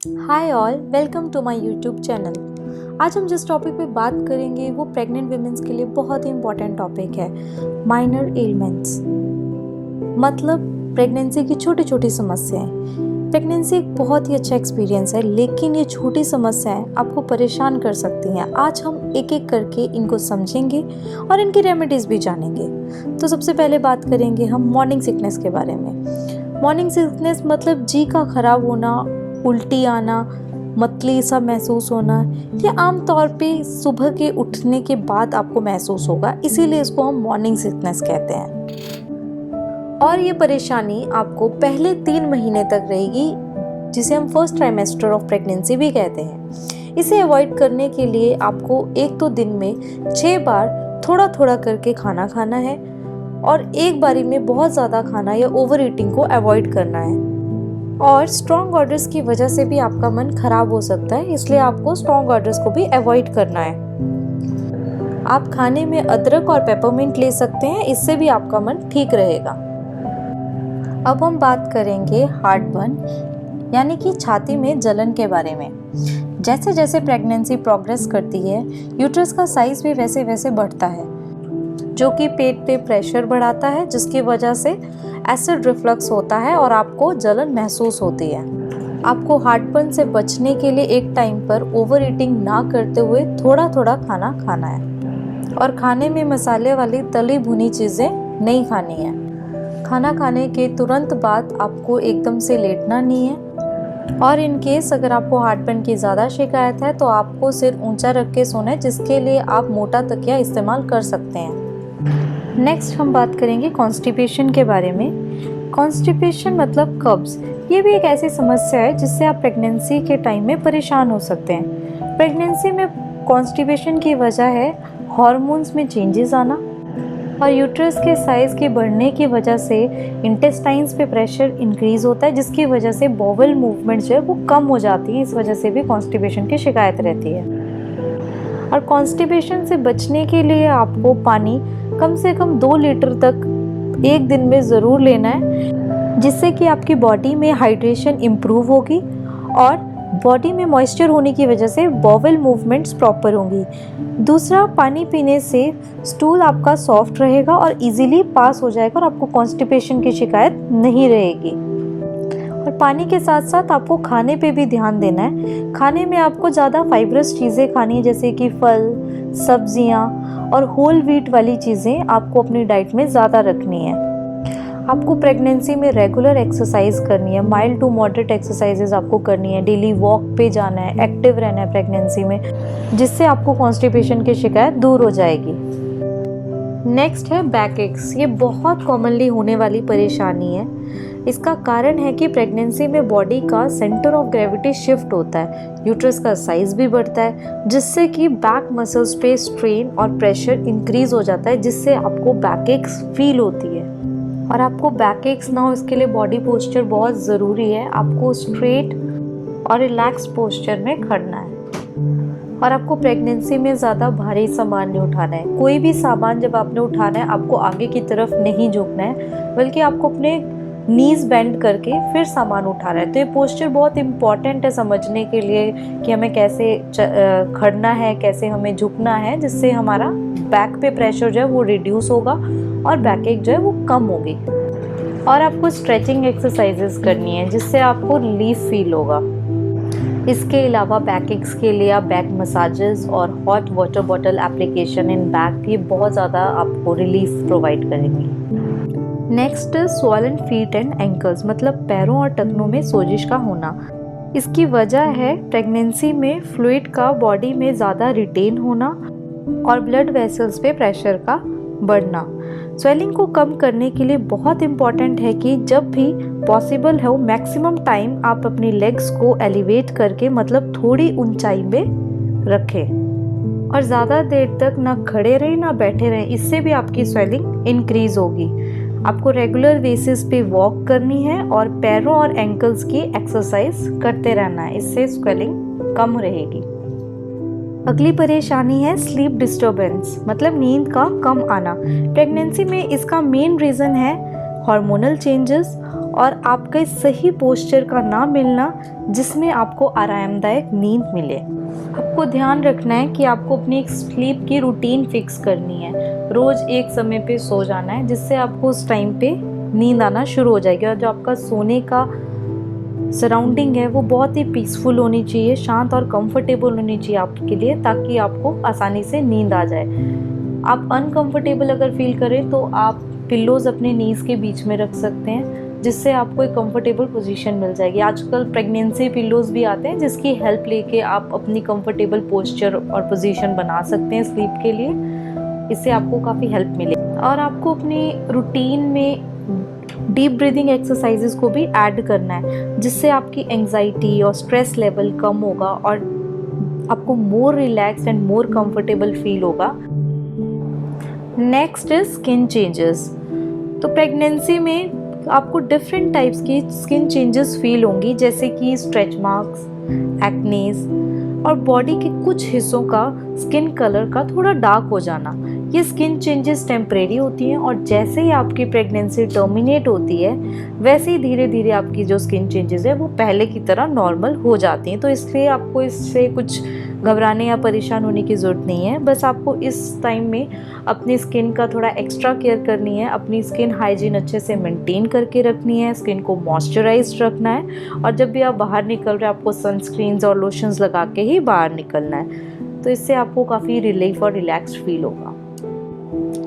Hi all, welcome to my YouTube channel. आज हम जिस टॉपिक पे बात करेंगे वो प्रेग्नेंट वुमेन्स के लिए बहुत ही इंपॉर्टेंट टॉपिक है, माइनर एलिमेंट्स। मतलब प्रेगनेंसी की छोटी छोटी समस्याएं। प्रेगनेंसी एक बहुत ही अच्छा एक्सपीरियंस है, लेकिन ये छोटी समस्याएं आपको परेशान कर सकती हैं। आज हम एक एक करके इनको समझेंगे और इनकी रेमेडीज़ भी जानेंगे। तो सबसे पहले बात करेंगे हम मॉर्निंग सिकनेस के बारे में। मॉर्निंग सिकनेस मतलब जी का खराब होना, उल्टी आना, मतली सा महसूस होना। ये आमतौर पे सुबह के उठने के बाद आपको महसूस होगा, इसीलिए इसको हम मॉर्निंग सिकनेस कहते हैं। और ये परेशानी आपको पहले 3 महीने तक रहेगी, जिसे हम फर्स्ट ट्राइमेस्टर ऑफ प्रेगनेंसी भी कहते हैं। इसे अवॉइड करने के लिए आपको एक तो दिन में 6 बार थोड़ा थोड़ा करके खाना खाना है और एक बारी में बहुत ज़्यादा खाना या ओवर ईटिंग को अवॉइड करना है। और स्ट्रॉन्ग ऑर्डर्स की वजह से भी आपका मन खराब हो सकता है, इसलिए आपको स्ट्रॉन्ग ऑर्डर्स को भी अवॉइड करना है। आप खाने में अदरक और पेपरमिंट ले सकते हैं, इससे भी आपका मन ठीक रहेगा। अब हम बात करेंगे हार्टबर्न यानी कि छाती में जलन के बारे में। जैसे जैसे प्रेगनेंसी प्रोग्रेस करती है, यूट्रस का साइज भी वैसे वैसे बढ़ता है, जो कि पेट पे प्रेशर बढ़ाता है, जिसकी वजह से एसिड रिफ्लक्स होता है और आपको जलन महसूस होती है। आपको हार्टबर्न से बचने के लिए एक टाइम पर ओवर ईटिंग ना करते हुए थोड़ा थोड़ा खाना खाना है और खाने में मसाले वाली तली भुनी चीज़ें नहीं खानी है। खाना खाने के तुरंत बाद आपको एकदम से लेटना नहीं है। और इन केस अगर आपको हार्टबर्न की ज़्यादा शिकायत है तो आपको सिर ऊंचा रख के सोना है, जिसके लिए आप मोटा तकिया इस्तेमाल कर सकते हैं। नेक्स्ट हम बात करेंगे कॉन्स्टिपेशन के बारे में। कॉन्स्टिपेशन मतलब कब्ज। ये भी एक ऐसी समस्या है जिससे आप प्रेगनेंसी के टाइम में परेशान हो सकते हैं। प्रेगनेंसी में कॉन्स्टिपेशन की वजह है हार्मोन्स में चेंजेस आना और यूट्रस के साइज़ के बढ़ने की वजह से इंटेस्टाइन्स पे प्रेशर इंक्रीज होता है, जिसकी वजह से बॉवल मूवमेंट जो है वो कम हो जाती है। इस वजह से भी कॉन्स्टिपेशन की शिकायत रहती है। और कॉन्स्टिपेशन से बचने के लिए आपको पानी कम से कम 2 लीटर तक एक दिन में ज़रूर लेना है, जिससे कि आपकी बॉडी में हाइड्रेशन इम्प्रूव होगी और बॉडी में मॉइस्चर होने की वजह से बॉवल मूवमेंट्स प्रॉपर होंगी। दूसरा, पानी पीने से स्टूल आपका सॉफ्ट रहेगा और इजीली पास हो जाएगा और आपको कॉन्स्टिपेशन की शिकायत नहीं रहेगी। और पानी के साथ साथ आपको खाने पे भी ध्यान देना है। खाने में आपको ज़्यादा फाइब्रस चीज़ें खानी है, जैसे कि फल, सब्जियां और होल व्हीट वाली चीज़ें आपको अपनी डाइट में ज़्यादा रखनी है। आपको प्रेगनेंसी में रेगुलर एक्सरसाइज करनी है, माइल्ड टू मॉडरेट एक्सरसाइजेज आपको करनी है। डेली वॉक पे जाना है, एक्टिव रहना है प्रेगनेंसी में, जिससे आपको कॉन्स्टिपेशन की शिकायत दूर हो जाएगी। नेक्स्ट है बैक एक्स। ये बहुत कॉमनली होने वाली परेशानी है। इसका कारण है कि प्रेगनेंसी में बॉडी का सेंटर ऑफ ग्रेविटी शिफ्ट होता है, यूट्रस का साइज भी बढ़ता है, जिससे कि बैक मसल्स पे स्ट्रेन और प्रेशर इंक्रीज हो जाता है, जिससे आपको बैक एक्स फील होती है। और आपको बैक एक्स ना हो, इसके लिए बॉडी पोस्चर बहुत ज़रूरी है। आपको स्ट्रेट और रिलैक्स पोस्चर में खड़ना है। और आपको प्रेगनेंसी में ज़्यादा भारी सामान नहीं उठाना है। कोई भी सामान जब आपने उठाना है, आपको आगे की तरफ नहीं झुकना है, बल्कि आपको अपने नीज बेंड करके फिर सामान उठाना है। तो ये पोस्चर बहुत इंपॉर्टेंट है समझने के लिए कि हमें कैसे खड़ना है, कैसे हमें झुकना है, जिससे हमारा बैक पे प्रेशर जो है वो रिड्यूस होगा और बैक एक जो है वो कम होगी। और आपको स्ट्रेचिंग एक्सरसाइजेस करनी है, जिससे आपको रिलीफ फील होगा। इसके अलावा बैक एक्स के लिए आप बैक मसाजेस और hot water bottle application in back, ये बहुत ज़्यादा आपको रिलीफ प्रोवाइड करेंगी। Next, swollen feet and ankles मतलब पैरों और टखनों में सोजिश का होना। इसकी वजह है प्रेगनेंसी में फ्लूइड का बॉडी में ज़्यादा रिटेन होना और ब्लड वेसल्स पे प्रेशर का बढ़ना। स्वेलिंग को कम करने के लिए बहुत इम्पॉर्टेंट है कि जब भी पॉसिबल हो, मैक्सिमम टाइम आप अपनी लेग्स को एलिवेट करके, मतलब थोड़ी ऊंचाई में रखें और ज़्यादा देर तक ना खड़े रहें ना बैठे रहें, इससे भी आपकी स्वेलिंग इंक्रीज होगी। आपको रेगुलर बेसिस पे वॉक करनी है और पैरों और एंकल्स की एक्सरसाइज करते रहना है, इससे स्वेलिंग कम रहेगी। अगली परेशानी है स्लीप डिस्टर्बेंस मतलब नींद का कम आना। प्रेगनेंसी में इसका मेन रीज़न है हार्मोनल चेंजेस और आपके सही पोस्चर का ना मिलना जिसमें आपको आरामदायक नींद मिले। आपको ध्यान रखना है कि आपको अपनी एक स्लीप की रूटीन फिक्स करनी है। रोज़ एक समय पे सो जाना है जिससे आपको उस टाइम पे नींद आना शुरू हो जाएगी। और जो आपका सोने का सराउंडिंग है वो बहुत ही पीसफुल होनी चाहिए, शांत और कंफर्टेबल होनी चाहिए आपके लिए, ताकि आपको आसानी से नींद आ जाए। आप अनकंफर्टेबल अगर फील करें तो आप पिल्लोज़ अपने नीज़ के बीच में रख सकते हैं जिससे आपको एक कंफर्टेबल पोजीशन मिल जाएगी। आजकल प्रेगनेंसी पिल्लोज़ भी आते हैं जिसकी हेल्प लेके आप अपनी कंफर्टेबल पोस्चर और पोजीशन बना सकते हैं स्लीप के लिए। इससे आपको काफ़ी हेल्प मिलेगी। और आपको अपनी रूटीन में डीप ब्रीदिंग एक्सरसाइजेस को भी ऐड करना है जिससे आपकी एंजाइटी और स्ट्रेस लेवल कम होगा और आपको more relax and more comfortable feel होगा। Next is skin changes. तो प्रेगनेंसी में आपको डिफरेंट टाइप्स की स्किन चेंजेस फील होंगी, जैसे कि स्ट्रेच मार्क्स, एक्नेस और बॉडी के कुछ हिस्सों का स्किन कलर का थोड़ा डार्क हो जाना। ये स्किन चेंजेस टेम्परेरी होती हैं और जैसे ही आपकी प्रेगनेंसी टर्मिनेट होती है वैसे ही धीरे धीरे आपकी जो स्किन चेंजेस है वो पहले की तरह नॉर्मल हो जाती हैं। तो इसलिए आपको इससे कुछ घबराने या परेशान होने की ज़रूरत नहीं है। बस आपको इस टाइम में अपनी स्किन का थोड़ा एक्स्ट्रा केयर करनी है, अपनी स्किन हाइजीन अच्छे से मेंटेन करके रखनी है, स्किन को मॉइस्चराइज्ड रखना है और जब भी आप बाहर निकल रहे हैं आपको सनस्क्रीन्स और लोशंस लगा के ही बाहर निकलना है। तो इससे आपको काफ़ी रिलीफ और रिलैक्स्ड फील होगा।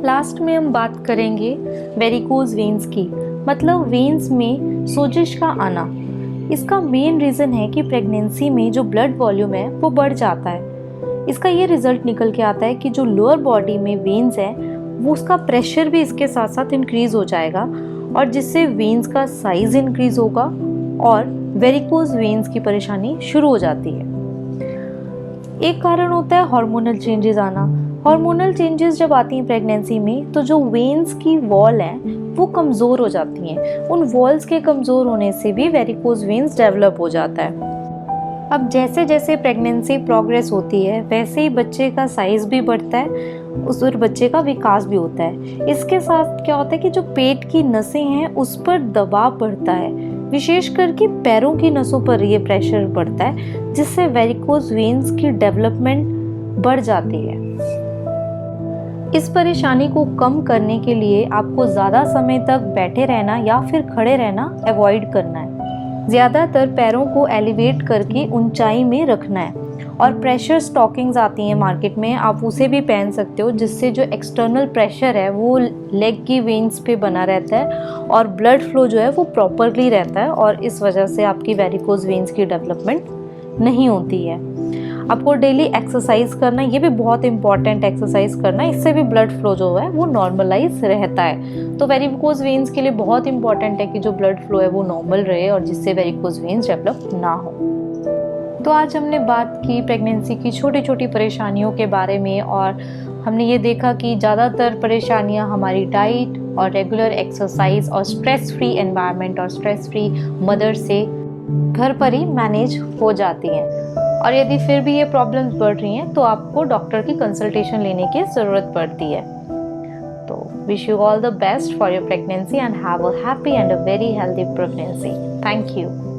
लास्ट में हम बात करेंगे वेरिकोज वेन्स की, मतलब वेन्स में सोजिश का आना। इसका मेन रीज़न है कि प्रेगनेंसी में जो ब्लड वॉल्यूम है वो बढ़ जाता है। इसका ये रिज़ल्ट निकल के आता है कि जो लोअर बॉडी में वेन्स हैं वो उसका प्रेशर भी इसके साथ साथ इंक्रीज़ हो जाएगा और जिससे वेन्स का साइज़ इंक्रीज़ होगा और वेरिकोज वेन्स की परेशानी शुरू हो जाती है। एक कारण होता है हार्मोनल चेंजेस आना। हार्मोनल चेंजेस जब आती हैं प्रेगनेंसी में तो जो वेन्स की वॉल हैं वो कमज़ोर हो जाती हैं। उन वॉल्स के कमज़ोर होने से भी वेरिकोज वेन्स डेवलप हो जाता है। अब जैसे जैसे प्रेगनेंसी प्रोग्रेस होती है वैसे ही बच्चे का साइज़ भी बढ़ता है, उस और बच्चे का विकास भी होता है। इसके साथ क्या होता है कि जो पेट की नसें हैं उस पर दबाव बढ़ता है, विशेष करके पैरों की नसों पर ये प्रेशर पड़ता है जिससे वेरिकोज वेन्स की डेवलपमेंट बढ़ जाती है। इस परेशानी को कम करने के लिए आपको ज़्यादा समय तक बैठे रहना या फिर खड़े रहना अवॉइड करना है। ज़्यादातर पैरों को एलिवेट करके ऊंचाई में रखना है और प्रेशर स्टॉकिंग्स आती हैं मार्केट में, आप उसे भी पहन सकते हो जिससे जो एक्सटर्नल प्रेशर है वो लेग की वेन्स पे बना रहता है और ब्लड फ्लो जो है वो प्रॉपरली रहता है और इस वजह से आपकी वेरिकोज वेन्स की डेवलपमेंट नहीं होती है। आपको डेली एक्सरसाइज करना, ये भी बहुत इंपॉर्टेंट एक्सरसाइज करना, इससे भी ब्लड फ्लो जो है वो नॉर्मलाइज रहता है। तो वेरिकोज वेन्स के लिए बहुत इंपॉर्टेंट है कि जो ब्लड फ्लो है वो नॉर्मल रहे और जिससे वेरिकोज वेन्स डेवलप ना हो। तो आज हमने बात की प्रेगनेंसी की छोटी छोटी परेशानियों के बारे में और हमने ये देखा कि ज़्यादातर परेशानियां हमारी डाइट और रेगुलर एक्सरसाइज और स्ट्रेस फ्री एनवायरनमेंट और स्ट्रेस फ्री मदर से घर पर ही मैनेज हो जाती हैं। और यदि फिर भी ये प्रॉब्लम्स बढ़ रही हैं तो आपको डॉक्टर की कंसल्टेशन लेने की ज़रूरत पड़ती है। तो wish you all the best for your pregnancy and have a happy and a very healthy pregnancy. Thank you.